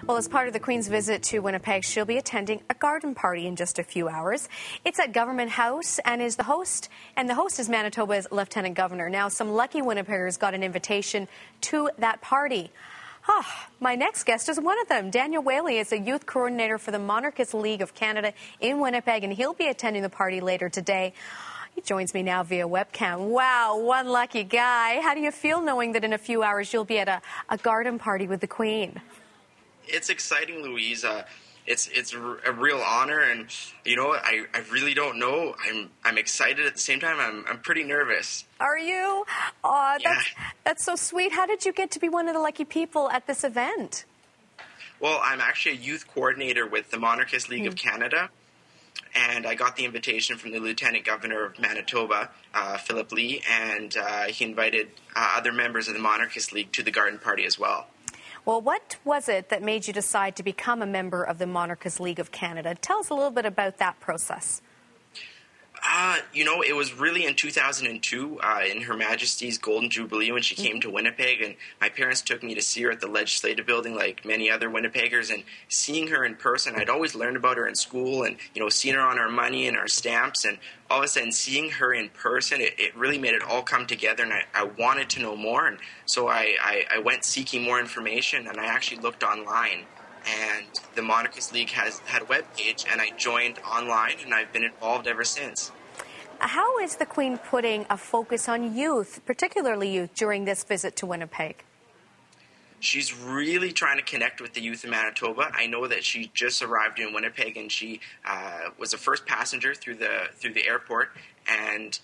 Well, as part of the Queen's visit to Winnipeg, she'll be attending a garden party in just a few hours. It's at Government House and the host is Manitoba's Lieutenant Governor. Now, some lucky Winnipeggers got an invitation to that party. My next guest is one of them. Daniel Whaley is a youth coordinator for the Monarchist League of Canada in Winnipeg, and he'll be attending the party later today. He joins me now via webcam. Wow, one lucky guy. How do you feel knowing that in a few hours you'll be at a garden party with the Queen? It's exciting, Louise. It's a real honor, and you know what? I really don't know. I'm excited at the same time. I'm pretty nervous. Are you? Oh, that's so sweet. How did you get to be one of the lucky people at this event? Well, I'm actually a youth coordinator with the Monarchist League of Canada. And I got the invitation from the Lieutenant Governor of Manitoba, Philip Lee, and he invited other members of the Monarchist League to the garden party as well. Well, what was it that made you decide to become a member of the Monarchist League of Canada? Tell us a little bit about that process. It was really in 2002, in Her Majesty's Golden Jubilee, when she came to Winnipeg, and my parents took me to see her at the Legislative Building like many other Winnipeggers, and seeing her in person, I'd always learned about her in school, and, seeing her on our money and our stamps, and all of a sudden seeing her in person, it really made it all come together, and I wanted to know more, and so I went seeking more information, and I actually looked online. And the Monarchist League had a webpage, and I joined online, and I've been involved ever since. How is the Queen putting a focus on youth, particularly youth, during this visit to Winnipeg? She's really trying to connect with the youth of Manitoba. I know that she just arrived in Winnipeg, and she was the first passenger through the airport, and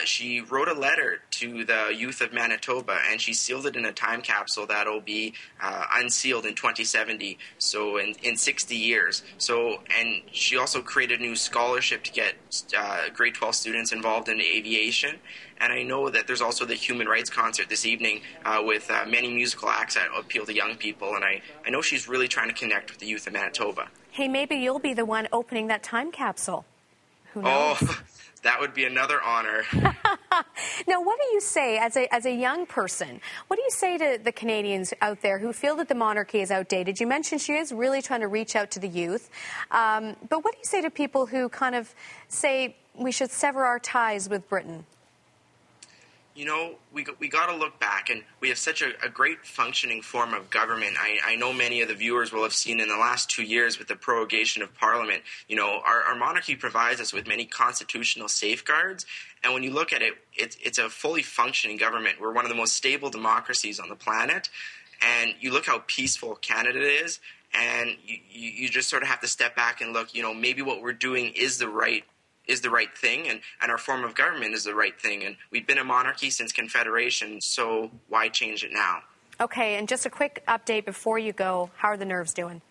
she wrote a letter to the youth of Manitoba, and she sealed it in a time capsule that'll be unsealed in 2070, so in 60 years. And she also created a new scholarship to get grade 12 students involved in aviation. And I know that there's also the Human Rights Concert this evening with many musical acts that appeal to young people. And I know she's really trying to connect with the youth of Manitoba. Hey, maybe you'll be the one opening that time capsule. Who knows? Oh, that would be another honor. Now, what do you say as a young person? What do you say to the Canadians out there who feel that the monarchy is outdated? You mentioned she is really trying to reach out to the youth. But what do you say to people who kind of say we should sever our ties with Britain? We got to look back, and we have such a great functioning form of government. I know many of the viewers will have seen in the last 2 years with the prorogation of Parliament, our monarchy provides us with many constitutional safeguards, and when you look at it, it's a fully functioning government. We're one of the most stable democracies on the planet, and you look how peaceful Canada is, and you just sort of have to step back and look, maybe what we're doing is the right thing, and our form of government is the right thing. And we've been a monarchy since Confederation, so why change it now? Okay, and just a quick update before you go. How are the nerves doing?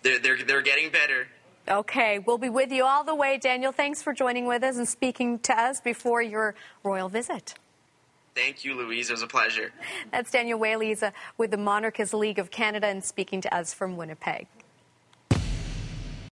They're getting better. Okay, we'll be with you all the way. Daniel, thanks for joining with us and speaking to us before your royal visit. Thank you, Louise. It was a pleasure. That's Daniel Whaley with the Monarchist League of Canada and speaking to us from Winnipeg.